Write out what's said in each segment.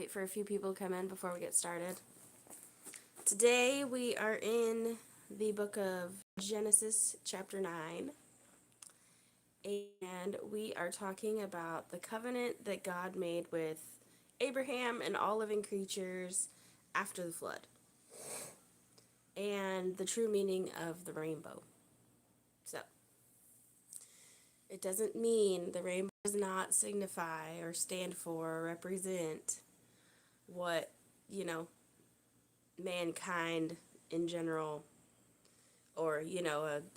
wait for a few people to come in before we get started. Today we are in the book of Genesis, chapter 9, and we are talking about the covenant that God made with Abraham and all living creatures after the flood, and the true meaning of the rainbow. So, it doesn't mean the rainbow does not signify or stand for or represent what, mankind in general or,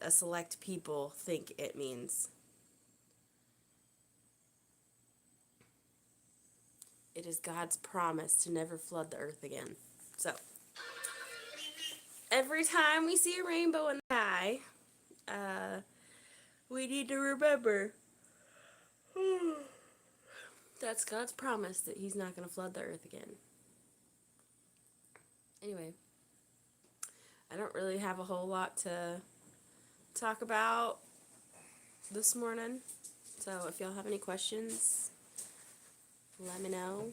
a select people think it means. It is God's promise to never flood the earth again. So, every time we see a rainbow in the sky, we need to remember that's God's promise that He's not going to flood the earth again. Anyway, I don't really have a whole lot to talk about this morning. So if y'all have any questions, let me know.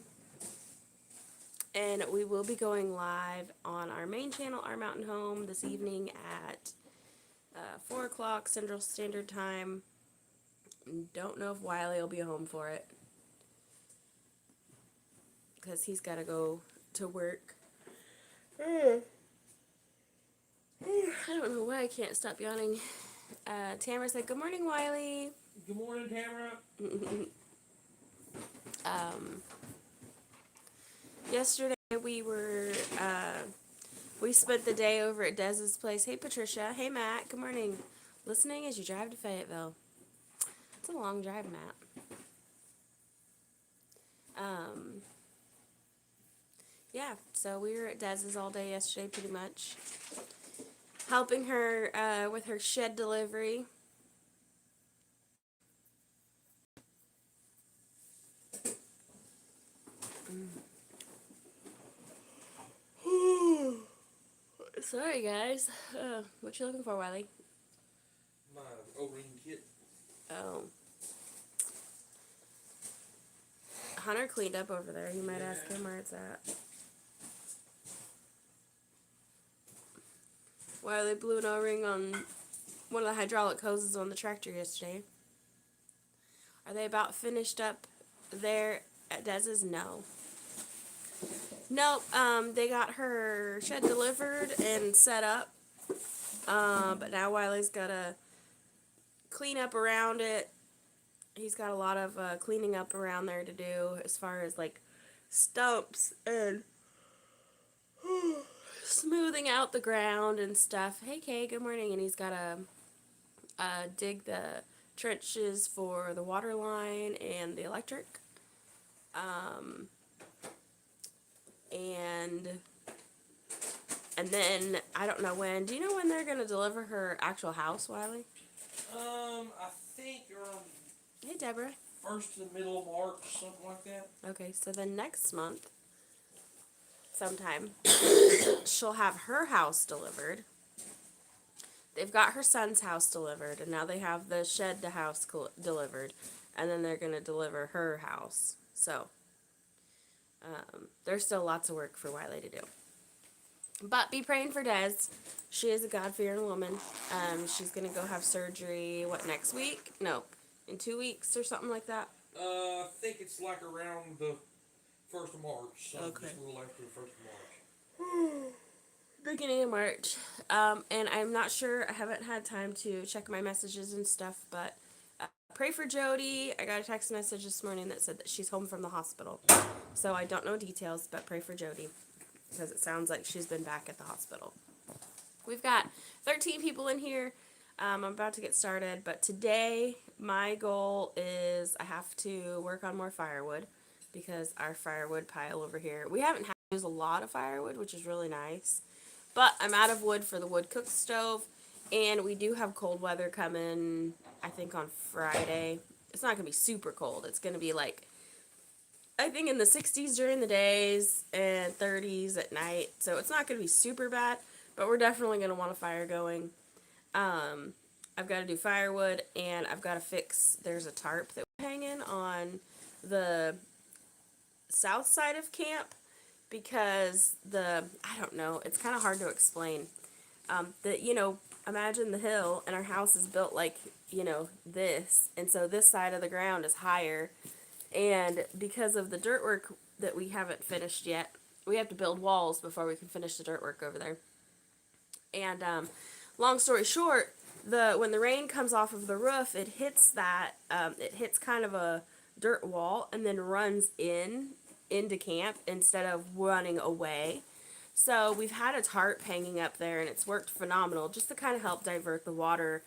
And we will be going live on our main channel, Our Mountain Home, this evening at 4 o'clock Central Standard Time. Don't know if Wiley will be home for it, because he's got to go to work. I don't know why I can't stop yawning. Tamara said, "Good morning, Wiley." Good morning, Tamara. Yesterday we spent the day over at Dez's place. Hey, Patricia. Hey, Matt. Good morning. Listening as you drive to Fayetteville. It's a long drive, Matt. Yeah, so we were at Dez's all day yesterday, pretty much. Helping her with her shed delivery. Sorry, guys. What you looking for, Wiley? My O-ring kit. Oh. Hunter cleaned up over there. You might ask him where it's at. Wiley blew an O-ring on one of the hydraulic hoses on the tractor yesterday. Are they about finished up there at Dez's? No. Nope, they got her shed delivered and set up, but now Wiley's got to clean up around it. He's got a lot of cleaning up around there to do as far as, like, stumps and smoothing out the ground and stuff. Hey, Kay, good morning. And he's got to dig the trenches for the water line and the electric. And then, I don't know when. Do you know when they're going to deliver her actual house, Wiley? I think around Hey, Deborah. first to the middle of March, something like that. Okay, so then next month, sometime, she'll have her house delivered. They've got her son's house delivered, and now they have the shed to house delivered, and then they're going to deliver her house. So, there's still lots of work for Wiley to do. But be praying for Des. She is a God-fearing woman. She's going to go have surgery, next week? No, in 2 weeks or something like that. I think it's like around the 1st of March. So Okay. just a little after the 1st of March. Beginning of March. And I'm not sure, I haven't had time to check my messages and stuff, but pray for Jody. I got a text message this morning that said that she's home from the hospital. So I don't know details, but pray for Jody, because it sounds like she's been back at the hospital. We've got 13 people in here. I'm about to get started, but today my goal is I have to work on more firewood, because our firewood pile over here, we haven't had to use a lot of firewood, which is really nice, but I'm out of wood for the wood cook stove, and we do have cold weather coming, I think on Friday. It's not going to be super cold. It's going to be like, I think in the 60s during the days and 30s at night. So it's not going to be super bad, but we're definitely going to want a fire going. I've got to do firewood, and I've got to fix, there's a tarp that we're hanging on the south side of camp because I don't know, it's kind of hard to explain. Imagine the hill and our house is built like, this. And so this side of the ground is higher. And because of the dirt work that we haven't finished yet, we have to build walls before we can finish the dirt work over there. And long story short, when the rain comes off of the roof, it hits kind of a dirt wall and then runs into camp instead of running away. So we've had a tarp hanging up there, and it's worked phenomenal, just to kind of help divert the water,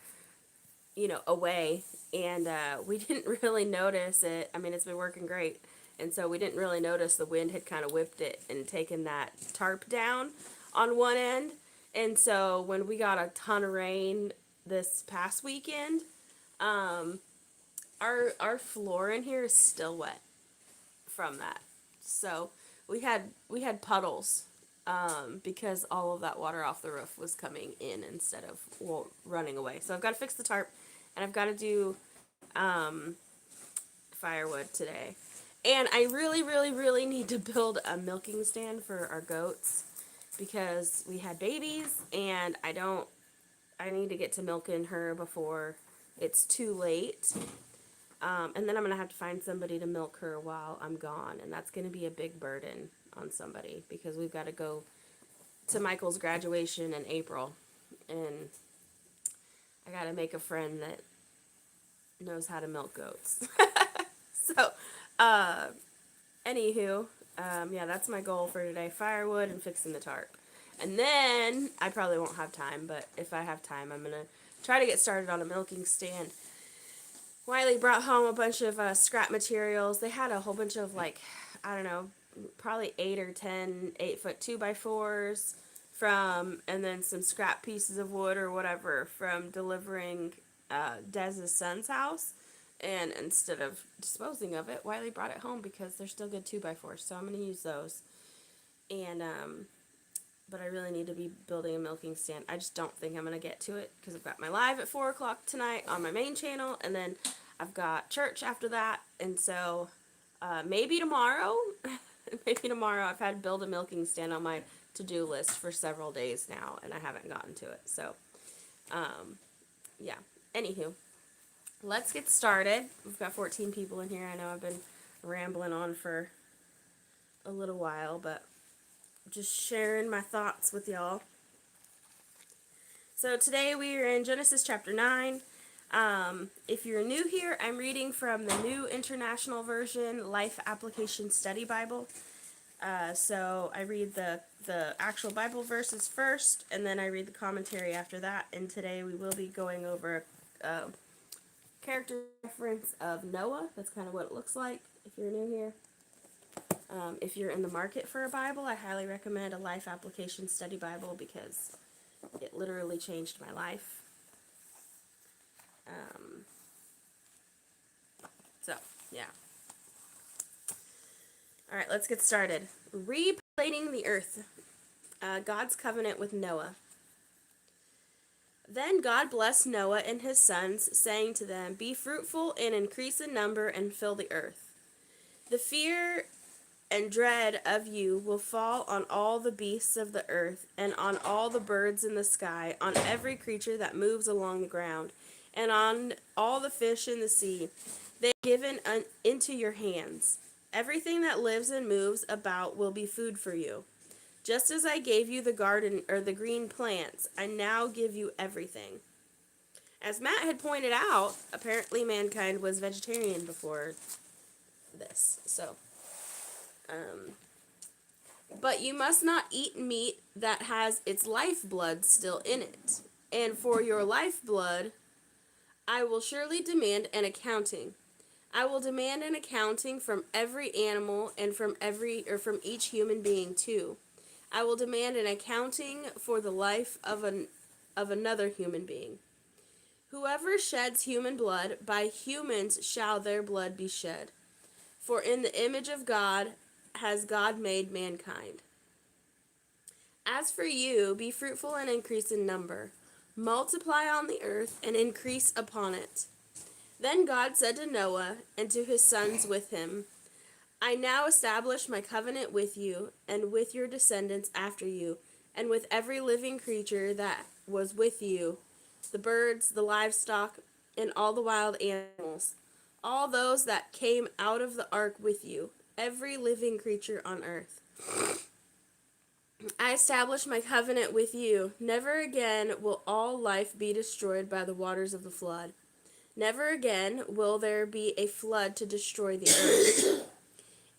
away. And we didn't really notice it. I mean, it's been working great. And so we didn't really notice the wind had kind of whipped it and taken that tarp down on one end. And so when we got a ton of rain this past weekend, our floor in here is still wet from that. So we had puddles, because all of that water off the roof was coming in instead of running away. So I've got to fix the tarp, and I've got to do firewood today. And I really, really, really need to build a milking stand for our goats because we had babies, and I need to get to milking her before it's too late. And then I'm going to have to find somebody to milk her while I'm gone, and that's going to be a big burden on somebody because we've got to go to Michael's graduation in April, and I got to make a friend that knows how to milk goats. So, anywho, yeah, that's my goal for today, firewood and fixing the tarp. And then, I probably won't have time, but if I have time, I'm going to try to get started on a milking stand. Wiley brought home a bunch of scrap materials. They had a whole bunch of, I don't know, probably 8 or 10 8-foot 2x4s and then some scrap pieces of wood or whatever from delivering Dez's son's house. And instead of disposing of it, Wiley brought it home because they're still good 2x4s. So I'm going to use those. And, but I really need to be building a milking stand. I just don't think I'm going to get to it because I've got my live at 4 o'clock tonight on my main channel. And then I've got church after that. And so maybe tomorrow. Maybe tomorrow. I've had to build a milking stand on my to-do list for several days now. And I haven't gotten to it. So, yeah. Anywho. Let's get started. We've got 14 people in here. I know I've been rambling on for a little while, but just sharing my thoughts with y'all. So today we are in Genesis chapter 9. If you're new here, I'm reading from the New International Version Life Application Study Bible. So I read the actual Bible verses first, and then I read the commentary after that. And today we will be going over character reference of Noah. That's kind of what it looks like if you're new here. If you're in the market for a Bible, I highly recommend a Life Application Study Bible because it literally changed my life. So, yeah. Alright, let's get started. Repopulating the earth. God's covenant with Noah. Then God blessed Noah and his sons, saying to them, "Be fruitful and increase in number and fill the earth. The fear and dread of you will fall on all the beasts of the earth, and on all the birds in the sky, on every creature that moves along the ground, and on all the fish in the sea. They are given into your hands. Everything that lives and moves about will be food for you. Just as I gave you the garden or the green plants, I now give you everything." As Matt had pointed out, apparently mankind was vegetarian before this. So, but you must not eat meat that has its lifeblood still in it. And for your lifeblood, I will surely demand an accounting. I will demand an accounting from every animal and from each human being too. I will demand an accounting for the life of another human being. Whoever sheds human blood, by humans shall their blood be shed. For in the image of God has God made mankind. As for you, be fruitful and increase in number. Multiply on the earth and increase upon it. Then God said to Noah and to his sons with him, I now establish my covenant with you and with your descendants after you, and with every living creature that was with you, the birds, the livestock, and all the wild animals, all those that came out of the ark with you, every living creature on earth. I establish my covenant with you. Never again will all life be destroyed by the waters of the flood. Never again will there be a flood to destroy the earth.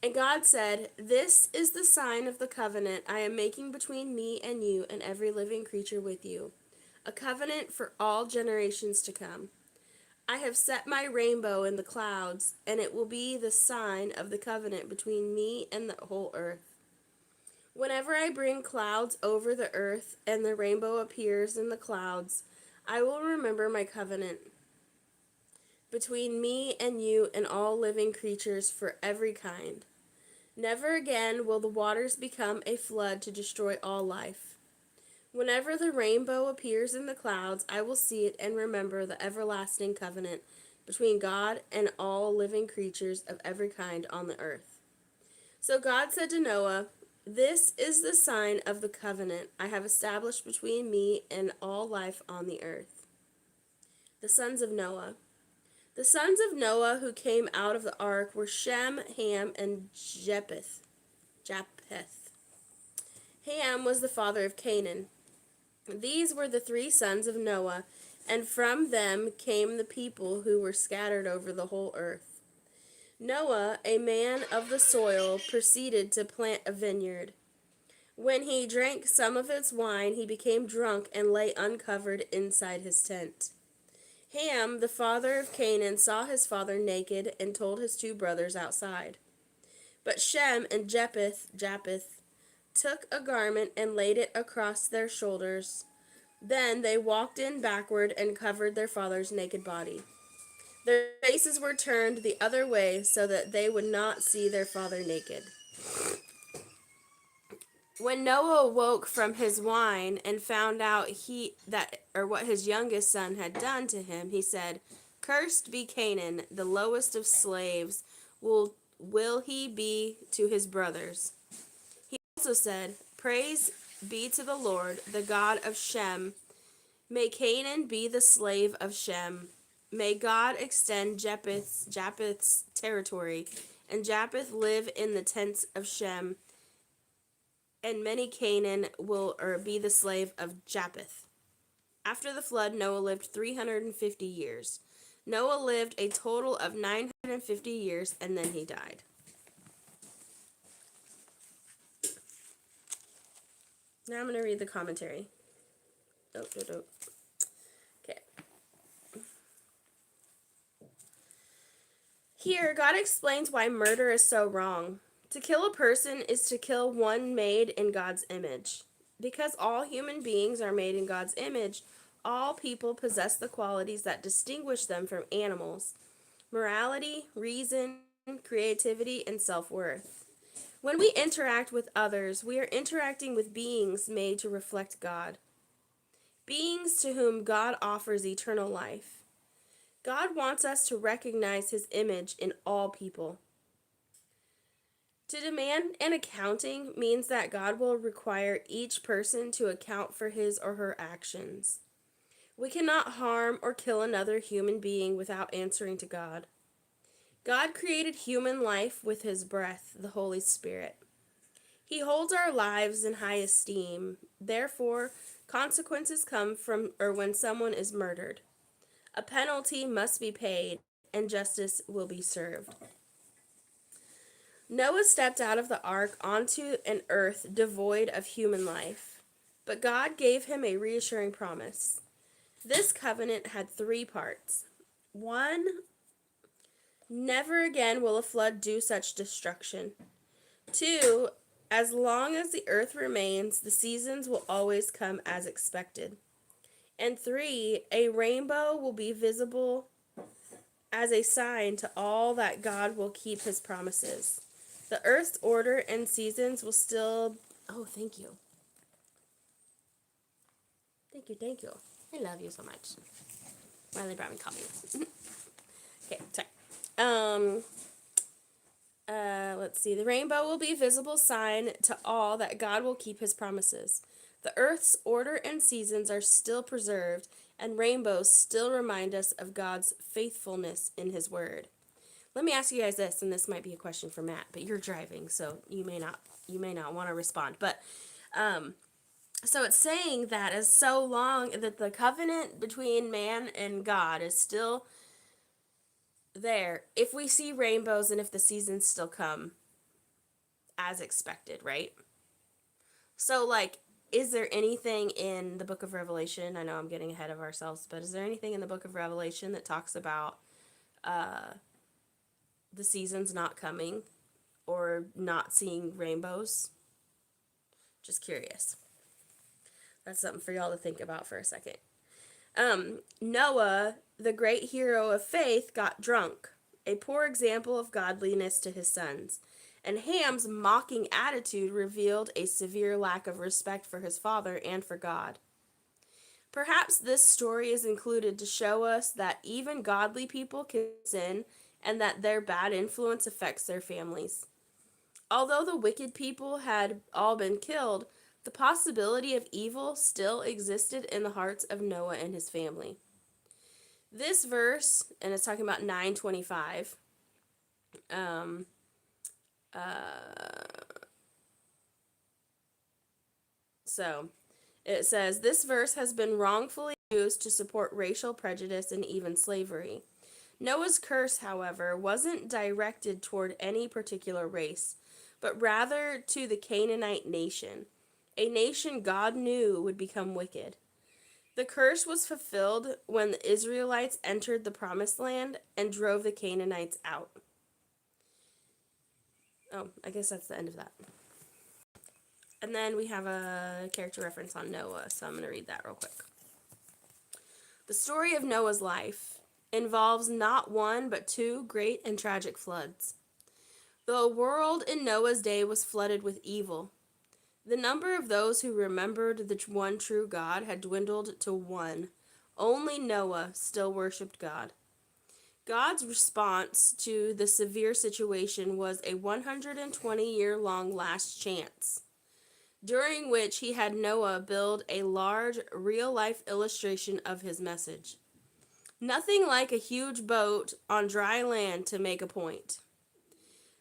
And God said, "This is the sign of the covenant I am making between me and you and every living creature with you, a covenant for all generations to come. I have set my rainbow in the clouds, and it will be the sign of the covenant between me and the whole earth. Whenever I bring clouds over the earth and the rainbow appears in the clouds, I will remember my covenant between me and you and all living creatures for every kind. Never again will the waters become a flood to destroy all life. Whenever the rainbow appears in the clouds, I will see it and remember the everlasting covenant between God and all living creatures of every kind on the earth." So God said to Noah, "This is the sign of the covenant I have established between me and all life on the earth." The sons of Noah. The sons of Noah who came out of the ark were Shem, Ham, and Japheth. Ham was the father of Canaan. These were the three sons of Noah, and from them came the people who were scattered over the whole earth. Noah, a man of the soil, proceeded to plant a vineyard. When he drank some of its wine, he became drunk and lay uncovered inside his tent. Ham, the father of Canaan, saw his father naked and told his two brothers outside. But Shem and Japheth took a garment and laid it across their shoulders. Then they walked in backward and covered their father's naked body. Their faces were turned the other way so that they would not see their father naked. When Noah awoke from his wine and found out what his youngest son had done to him, he said, "Cursed be Canaan, the lowest of slaves will he be to his brothers." He also said, "Praise be to the Lord, the God of Shem. May Canaan be the slave of Shem. May God extend Japheth's territory, and Japheth live in the tents of Shem, and many Canaan will be the slave of Japheth." After the flood, Noah lived 350 years. Noah lived a total of 950 years, and then he died. Now I'm going to read the commentary. Okay. Here, God explains why murder is so wrong. To kill a person is to kill one made in God's image. Because all human beings are made in God's image, all people possess the qualities that distinguish them from animals: morality, reason, creativity, and self-worth. When we interact with others, we are interacting with beings made to reflect God, beings to whom God offers eternal life. God wants us to recognize His image in all people. To demand an accounting means that God will require each person to account for his or her actions. We cannot harm or kill another human being without answering to God. God created human life with His breath, the Holy Spirit. He holds our lives in high esteem. Therefore, consequences come when someone is murdered. A penalty must be paid, and justice will be served. Noah stepped out of the ark onto an earth devoid of human life, but God gave him a reassuring promise. This covenant had 3 parts. 1, never again will a flood do such destruction. 2, as long as the earth remains, the seasons will always come as expected. And 3, a rainbow will be visible as a sign to all that God will keep His promises. The earth's order and seasons will still... Oh, thank you. Thank you. I love you so much. Riley brought me coffee. Okay, sorry. Let's see. The rainbow will be a visible sign to all that God will keep his promises. The earth's order and seasons are still preserved, and rainbows still remind us of God's faithfulness in his word. Let me ask you guys this, and this might be a question for Matt, but you're driving, so you may not want to respond. But so it's saying that as so long that the covenant between man and God is still there, if we see rainbows and if the seasons still come as expected, right? So, like, is there anything in the book of Revelation? I know I'm getting ahead of ourselves, but is there anything in the book of Revelation that talks about the seasons not coming or not seeing rainbows? Just curious. That's something for y'all to think about for a second. Noah, the great hero of faith, got drunk, a poor example of godliness to his sons. And Ham's mocking attitude revealed a severe lack of respect for his father and for God. Perhaps this story is included to show us that even godly people can sin and that their bad influence affects their families. Although the wicked people had all been killed, the possibility of evil still existed in the hearts of Noah and his family. This verse, and it's talking about 9:25. Um, so it says this verse has been wrongfully used to support racial prejudice and even slavery. Noah's curse, however, wasn't directed toward any particular race, but rather to the Canaanite nation, a nation God knew would become wicked. The curse was fulfilled when the Israelites entered the promised land and drove the Canaanites out. Oh, I guess that's the end of that. And then we have a character reference on Noah, so I'm going to read that real quick. The story of Noah's life involves not one but two great and tragic floods. The world in Noah's day was flooded with evil. The number of those who remembered the one true God had dwindled to one. Only Noah still worshipped God. God's response to the severe situation was a 120-year-long last chance, during which he had Noah build a large, real-life illustration of his message. Nothing like a huge boat on dry land to make a point.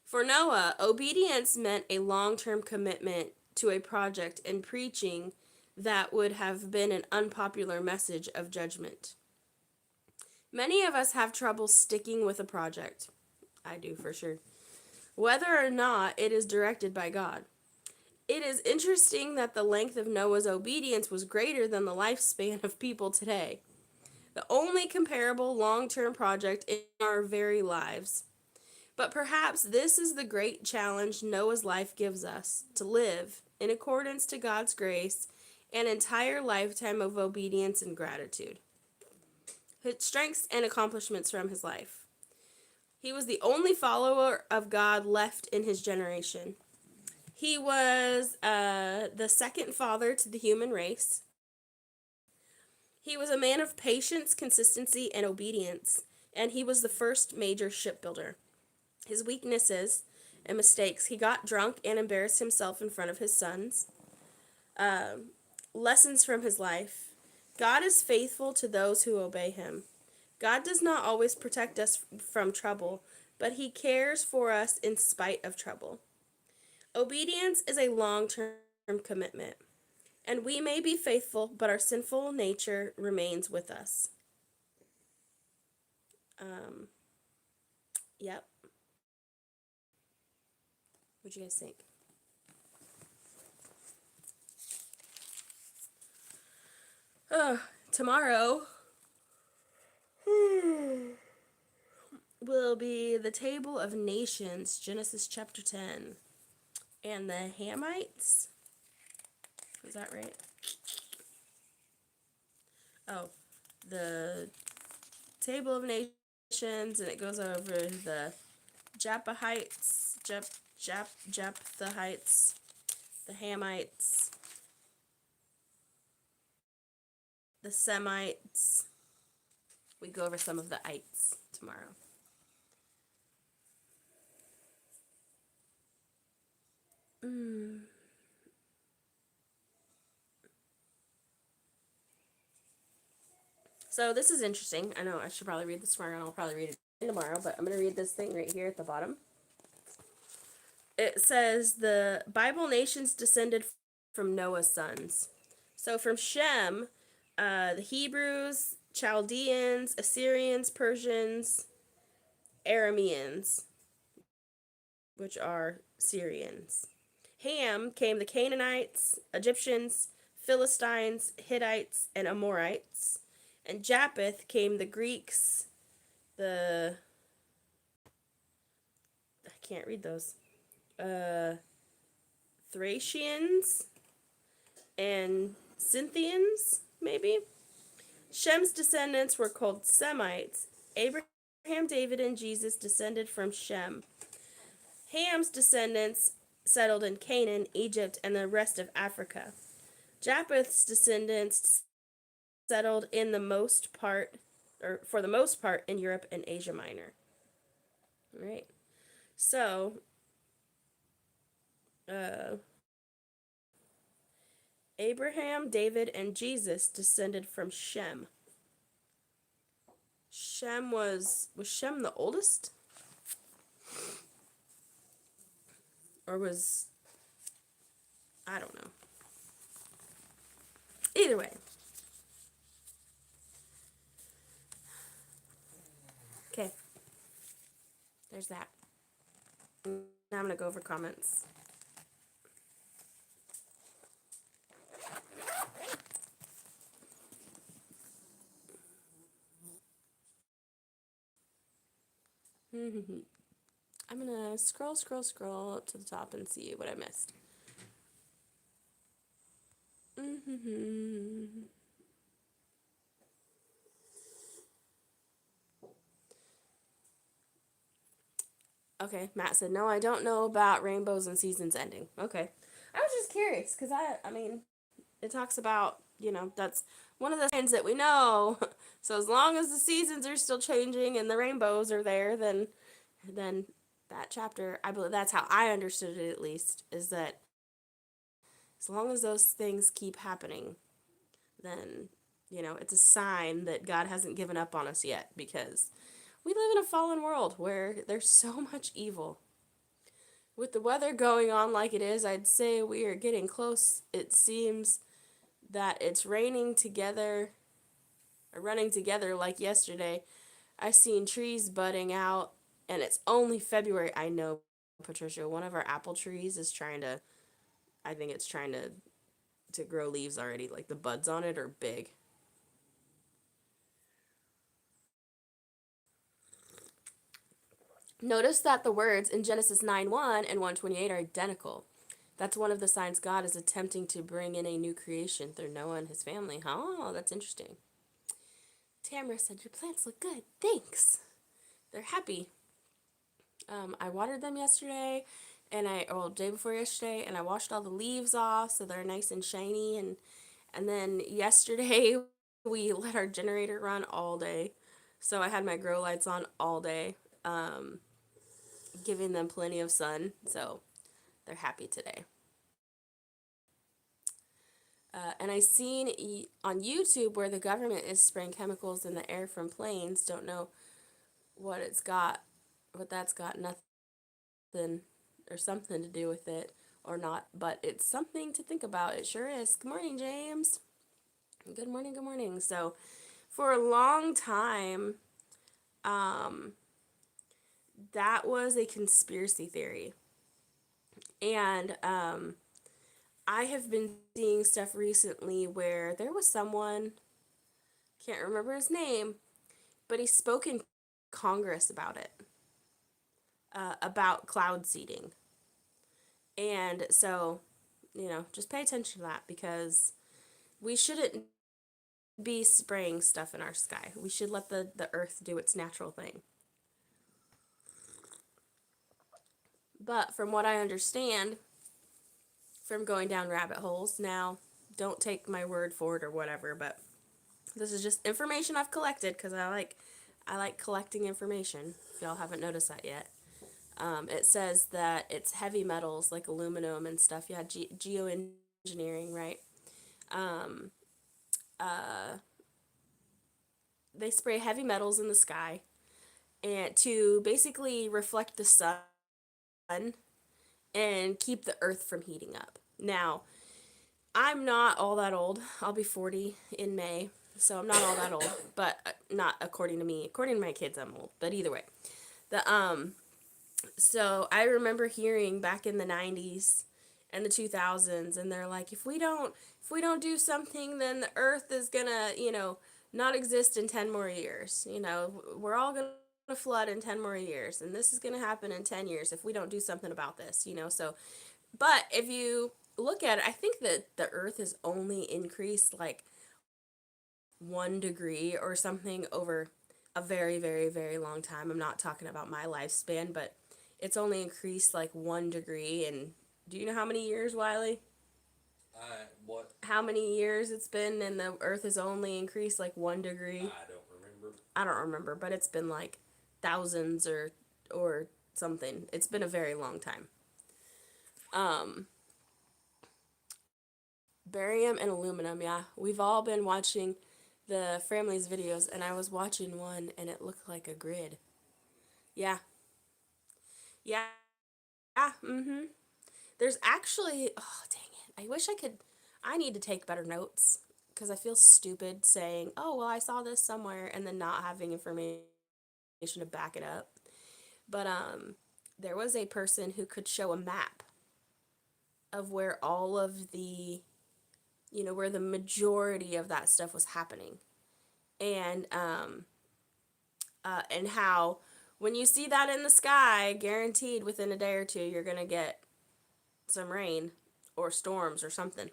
For Noah, obedience meant a long-term commitment to a project and preaching that would have been an unpopular message of judgment. Many of us have trouble sticking with a project. I do for sure. Whether or not it is directed by God. It is interesting that the length of Noah's obedience was greater than the lifespan of people today. The only comparable long-term project in our very lives. But perhaps this is the great challenge Noah's life gives us, to live, in accordance to God's grace, an entire lifetime of obedience and gratitude. His strengths and accomplishments from his life. He was the only follower of God left in his generation. He was the second father to the human race. He was a man of patience, consistency, and obedience, and he was the first major shipbuilder. His weaknesses and mistakes: he got drunk and embarrassed himself in front of his sons. Lessons from his life: God is faithful to those who obey him. God does not always protect us from trouble, but he cares for us in spite of trouble. Obedience is a long-term commitment, and we may be faithful, but our sinful nature remains with us. Yep. What'd you guys think? Tomorrow will be the Table of Nations, Genesis chapter 10. And the Hamites? Is that right? Oh, the Table of Nations, and it goes over the Japhethites, Japhethites, the Hamites, the Semites. We go over some of the ites tomorrow. Mm. So this is interesting. I know I should probably read this tomorrow, and I'll probably read it tomorrow, but I'm going to read this thing right here at the bottom. It says the Bible nations descended from Noah's sons. So from Shem, the Hebrews, Chaldeans, Assyrians, Persians, Arameans, which are Syrians. Ham came the Canaanites, Egyptians, Philistines, Hittites, and Amorites. And Japheth came the Greeks, the I can't read those. Thracians and Scythians, maybe. Shem's descendants were called Semites. Abraham, David, and Jesus descended from Shem. Ham's descendants settled in Canaan, Egypt, and the rest of Africa. Japheth's descendants settled in the most part, or for the most part, in Europe and Asia Minor. All right. So, Abraham, David, and Jesus descended from Shem. Shem was Shem the oldest? Or was, I don't know. Either way. Okay. There's that. Now I'm going to go over comments. I'm going to scroll up to the top and see what I missed. Okay, Matt said, no, I don't know about rainbows and seasons ending. Okay. I was just curious, because I mean, it talks about, that's one of the signs that we know. So as long as the seasons are still changing and the rainbows are there, then that chapter, I believe that's how I understood it, at least, is that as long as those things keep happening, then, it's a sign that God hasn't given up on us yet, because we live in a fallen world where there's so much evil. With the weather going on like it is, I'd say we are getting close. It seems that it's raining together, or running together like yesterday. I seen trees budding out, and it's only February. I know, Patricia, one of our apple trees is I think it's trying to grow leaves already. Like the buds on it are big. Notice that the words in Genesis 9:1 and 1:28 are identical. That's one of the signs God is attempting to bring in a new creation through Noah and his family. Oh, that's interesting. Tamara said, your plants look good. Thanks. They're happy. I watered them yesterday, day before yesterday, and I washed all the leaves off so they're nice and shiny. And then yesterday, we let our generator run all day. So I had my grow lights on all day, giving them plenty of sun. So they're happy today. And I seen on YouTube where the government is spraying chemicals in the air from planes. Don't know what that's got nothing or something to do with it or not, but it's something to think about. It sure is. Good morning, James. Good morning, good morning. So for a long time, that was a conspiracy theory. And I have been seeing stuff recently where there was someone, can't remember his name, but he spoke in Congress about it, about cloud seeding. And so, just pay attention to that, because we shouldn't be spraying stuff in our sky. We should let the earth do its natural thing. But from what I understand, from going down rabbit holes, now, don't take my word for it or whatever, but this is just information I've collected, because I like collecting information, if y'all haven't noticed that yet. It says that it's heavy metals like aluminum and stuff. Yeah, geoengineering, right? Um, uh, they spray heavy metals in the sky and to basically reflect the sun and keep the earth from heating up. Now, I'm not all that old. I'll be 40 in May, so I'm not all that old, but not according to me. According to my kids, I'm old. But either way, the so I remember hearing back in the 90s and the 2000s, and they're like, if we don't do something, then the earth is gonna, not exist in 10 more years. We're all gonna flood in 10 more years, and this is gonna happen in 10 years if we don't do something about this. So, but if you look at it, I think that the earth has only increased like 1 degree or something over a very, very, very long time. I'm not talking about my lifespan, but it's only increased like 1 degree. And do you know how many years, Wiley? What? How many years it's been, and the earth has only increased like 1 degree? I don't remember. I don't remember, but it's been like thousands or something. It's been a very long time. Um, Barium and aluminum, yeah. We've all been watching the family's videos, and I was watching one, and it looked like a grid. Yeah, yeah, mm-hmm. There's actually, oh, dang it. I wish I could, I need to take better notes, because I feel stupid saying, oh, well, I saw this somewhere, and then not having information to back it up. But, there was a person who could show a map of where all of the, where the majority of that stuff was happening. And how when you see that in the sky, guaranteed within a day or two, you're going to get some rain or storms or something.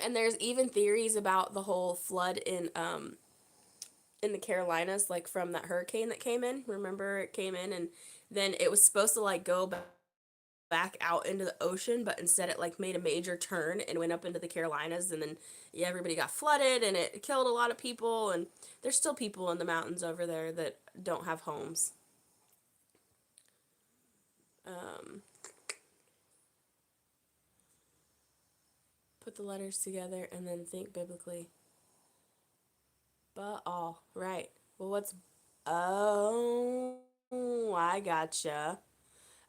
And there's even theories about the whole flood in the Carolinas, like from that hurricane that came in. Remember, it came in, and then it was supposed to like go back out into the ocean, but instead it like made a major turn and went up into the Carolinas, and then yeah, everybody got flooded, and it killed a lot of people. And there's still people in the mountains over there that don't have homes. um, Put the letters together and then think biblically. But all right. Well, what's oh, I gotcha.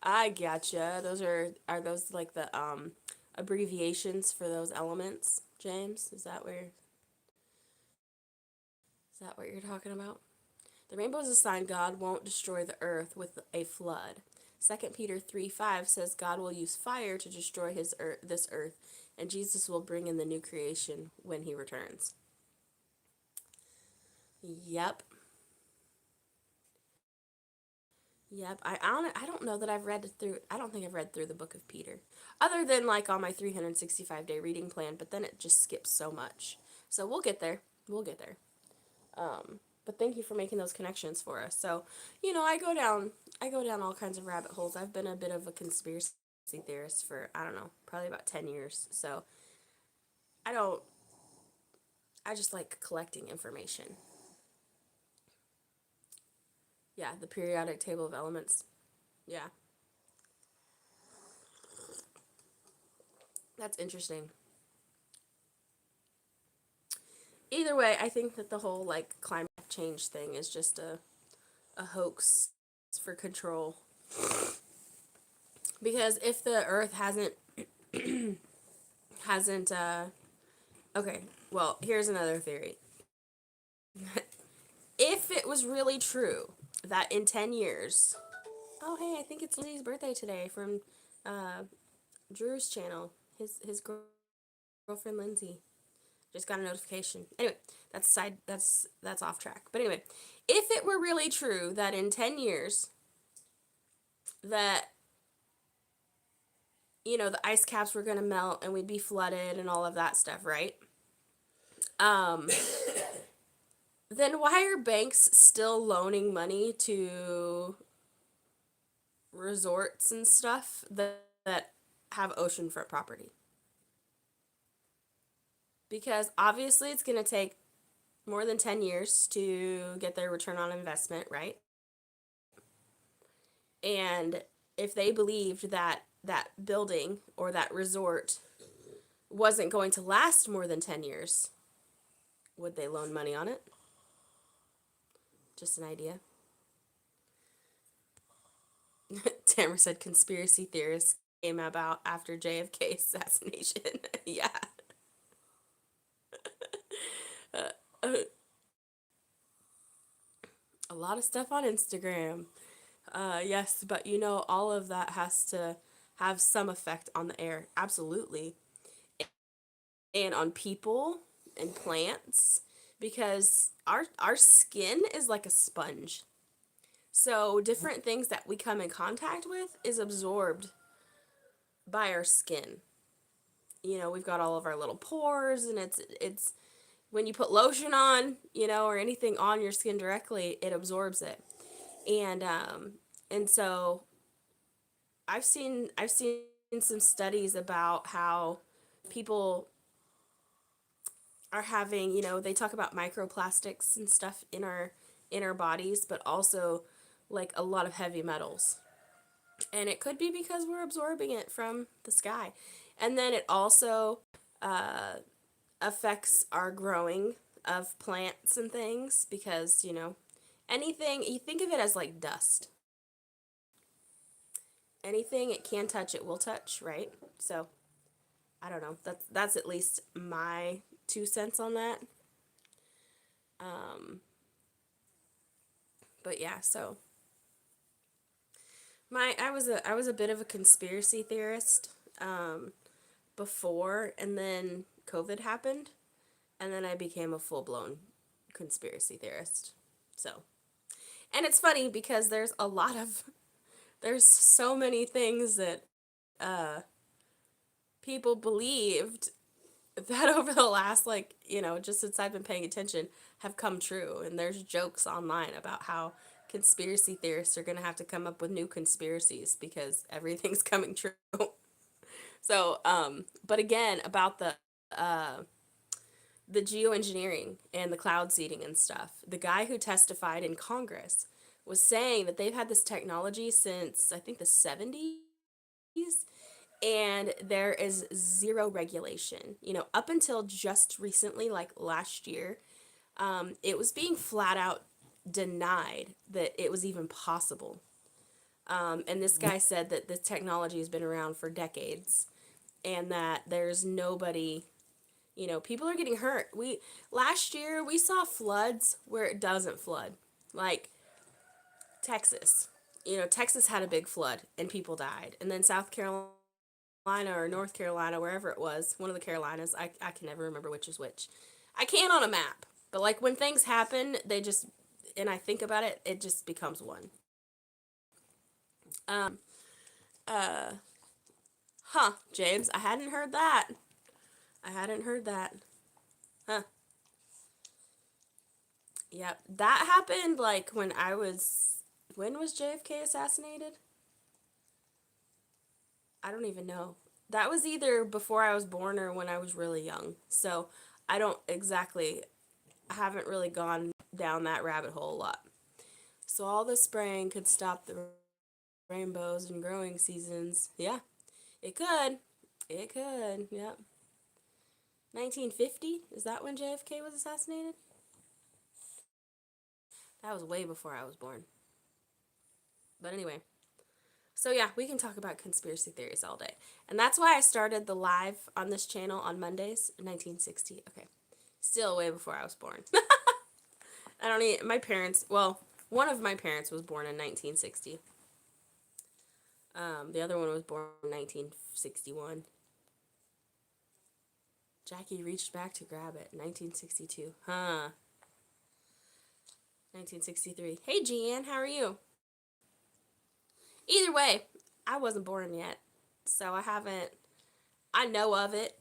I gotcha. Those are those like the abbreviations for those elements, James? Is that what you're talking about? The rainbow is a sign God won't destroy the earth with a flood. 2 Peter 3:5 says God will use fire to destroy this earth, and Jesus will bring in the new creation when he returns. Yep. Yep. I don't know that I've read through, I don't think I've read through the book of Peter. Other than like on my 365-day reading plan, but then it just skips so much. So we'll get there. We'll get there. But thank you for making those connections for us. So, I go down all kinds of rabbit holes. I've been a bit of a conspiracy theorist for, I don't know, probably about 10 years. So, I don't I just like collecting information. Yeah, the periodic table of elements. Yeah. That's interesting. Either way, I think that the whole like climate change thing is just a hoax for control. Because if the earth hasn't okay, well, here's another theory. If it was really true that in 10 years, oh hey, I think it's Lindsay's birthday today from uh Drew's channel. His girlfriend Lindsay just got a notification. Anyway, that's off track. But anyway, if it were really true that in 10 years that the ice caps were going to melt and we'd be flooded and all of that stuff, right? Um then why are banks still loaning money to resorts and stuff that have oceanfront property? Because obviously it's going to take more than 10 years to get their return on investment, right? And if they believed that that building or that resort wasn't going to last more than 10 years, would they loan money on it? Just an idea. Tamara said conspiracy theorists came about after JFK assassination. Yeah. Uh, a lot of stuff on Instagram. Yes, but all of that has to have some effect on the air. Absolutely. And on people and plants because our skin is like a sponge. So different things that we come in contact with is absorbed by our skin. We've got all of our little pores, and it's when you put lotion on, or anything on your skin directly, it absorbs it. And so I've seen some studies about how people are having, they talk about microplastics and stuff in our bodies, but also like a lot of heavy metals. And it could be because we're absorbing it from the sky. And then it also uh, affects our growing of plants and things because, anything, you think of it as like dust. Anything it can touch, it will touch, right? So, I don't know. That's at least my 2 cents on that. Um, but yeah, so I was a bit of a conspiracy theorist before, and then COVID happened, and then I became a full-blown conspiracy theorist. So, and it's funny because there's so many things that uh people believed that over the last, like, just since I've been paying attention, have come true. And there's jokes online about how conspiracy theorists are going to have to come up with new conspiracies because everything's coming true. So, but again, about the geoengineering and the cloud seeding and stuff, the guy who testified in Congress was saying that they've had this technology since, I think, the 70s, and there is zero regulation. Up until just recently, like last year, it was being flat out denied that it was even possible. And this guy said that this technology has been around for decades and that there's nobody, people are getting hurt. Last year we saw floods where it doesn't flood. Like Texas. Texas had a big flood and people died. And then South Carolina or North Carolina, wherever it was, one of the Carolinas, I can never remember which is which. I can on a map, but like when things happen, and I think about it, it just becomes one. Um, uh, James, I hadn't heard that. I hadn't heard that. Huh. Yep. That happened like when was JFK assassinated? I don't even know. That was either before I was born or when I was really young. So I don't exactly, I haven't really gone down that rabbit hole a lot. So all the spraying could stop the rainbows and growing seasons. Yeah, it could. It could. Yep. 1950? Is that when JFK was assassinated? That was way before I was born. But anyway. So yeah, we can talk about conspiracy theories all day. And that's why I started the live on this channel on Mondays, 1960. Okay. Still way before I was born. I don't need my parents, well, one of my parents was born in 1960. The other one was born in 1961. Jackie reached back to grab it. 1962. Huh. 1963. Hey, Jeanne, how are you? Either way, I wasn't born yet. So I know of it.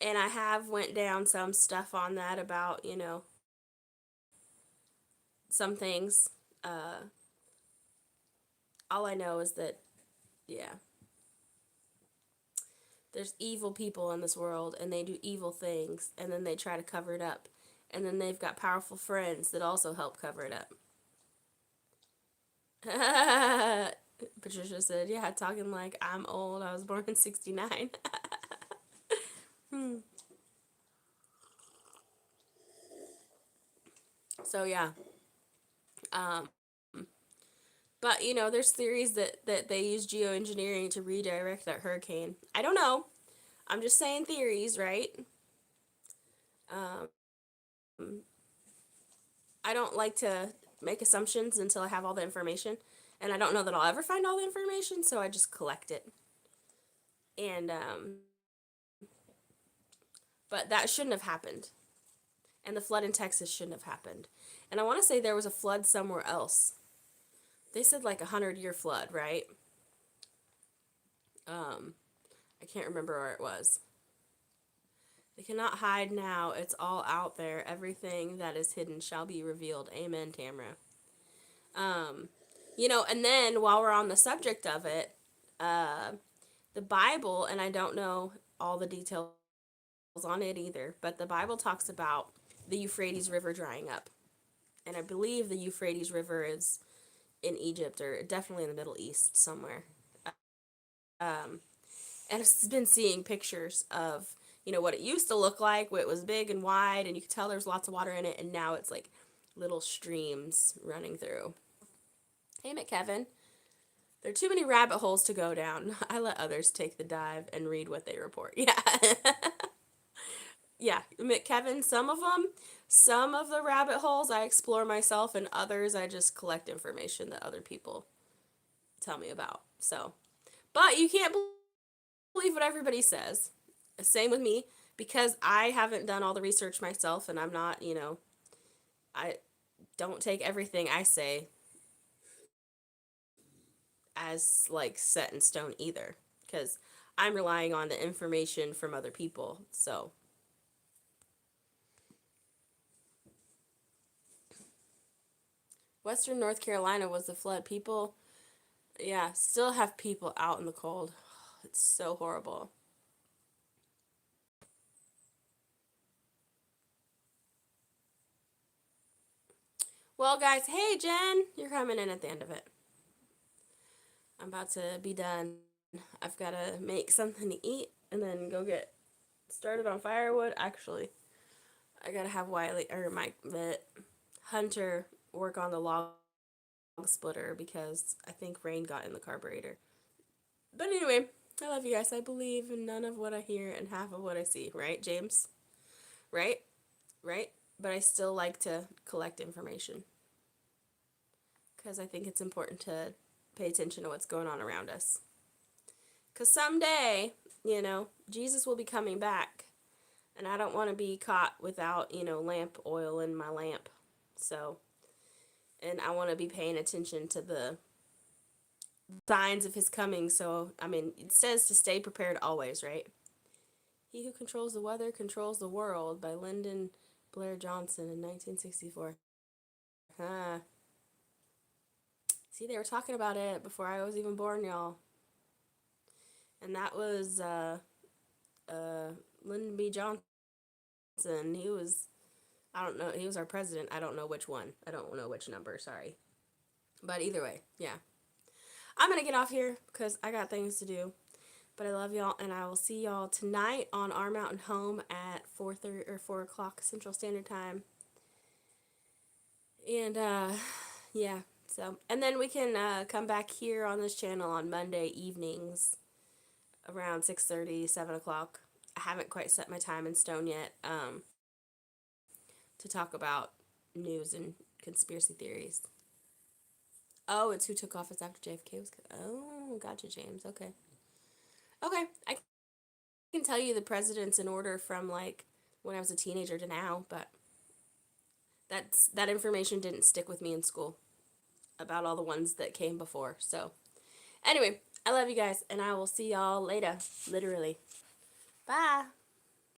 And I have went down some stuff on that about, some things. All I know is that, yeah, there's evil people in this world and they do evil things and then they try to cover it up. And then they've got powerful friends that also help cover it up. Patricia said, yeah, talking like I'm old. I was born in 69. So, yeah. Um, but, there's theories that they use geoengineering to redirect that hurricane. I don't know. I'm just saying theories, right? Um, I don't like to make assumptions until I have all the information. And I don't know that I'll ever find all the information, so I just collect it. And, but that shouldn't have happened. And the flood in Texas shouldn't have happened. And I want to say there was a flood somewhere else. They said like 100-year flood, right? I can't remember where it was. They cannot hide now. It's all out there. Everything that is hidden shall be revealed. Amen, Tamra. And then while we're on the subject of it, the Bible, and I don't know all the details on it either, but the Bible talks about the Euphrates River drying up. And I believe the Euphrates River is in Egypt or definitely in the Middle East somewhere. Um, and I've been seeing pictures of, what it used to look like, where it was big and wide, and you could tell there's lots of water in it, and now it's like little streams running through. Hey, McKevin. There are too many rabbit holes to go down. I let others take the dive and read what they report. Yeah. Yeah, McKevin, some of the rabbit holes I explore myself, and others I just collect information that other people tell me about. So, but you can't believe what everybody says. Same with me, because I haven't done all the research myself, and I'm not, I don't take everything I say as like set in stone either, because I'm relying on the information from other people. So, Western North Carolina was the flood. People, yeah, still have people out in the cold. It's so horrible. Well, guys, hey, Jen, you're coming in at the end of it. I'm about to be done. I've got to make something to eat and then go get started on firewood. Actually, I got to have Wiley, or Hunter work on the log splitter because I think rain got in the carburetor. But anyway, I love you guys. I believe in none of what I hear and half of what I see. Right, James? Right? Right? But I still like to collect information because I think it's important to pay attention to what's going on around us. Because someday, Jesus will be coming back. And I don't want to be caught without, lamp oil in my lamp. So, and I want to be paying attention to the signs of his coming. So, I mean, it says to stay prepared always, right? He who controls the weather controls the world by Lyndon Blair Johnson in 1964. Huh. See, they were talking about it before I was even born, y'all. And that was Lyndon B. Johnson. He was, I don't know, he was our president. I don't know which one. I don't know which number, sorry. But either way, yeah. I'm going to get off here because I got things to do. But I love y'all, and I will see y'all tonight on Our Mountain Home at 4:30 or 4 o'clock Central Standard Time. And, yeah. So, and then we can come back here on this channel on Monday evenings around 6:30, 7 o'clock. I haven't quite set my time in stone yet to talk about news and conspiracy theories. Oh, it's who took office after JFK was. Oh, gotcha, James. Okay. Okay, I can tell you the presidents in order from like when I was a teenager to now, but that information didn't stick with me in school about all the ones that came before. So, anyway, I love you guys, and I will see y'all later. Literally. Bye.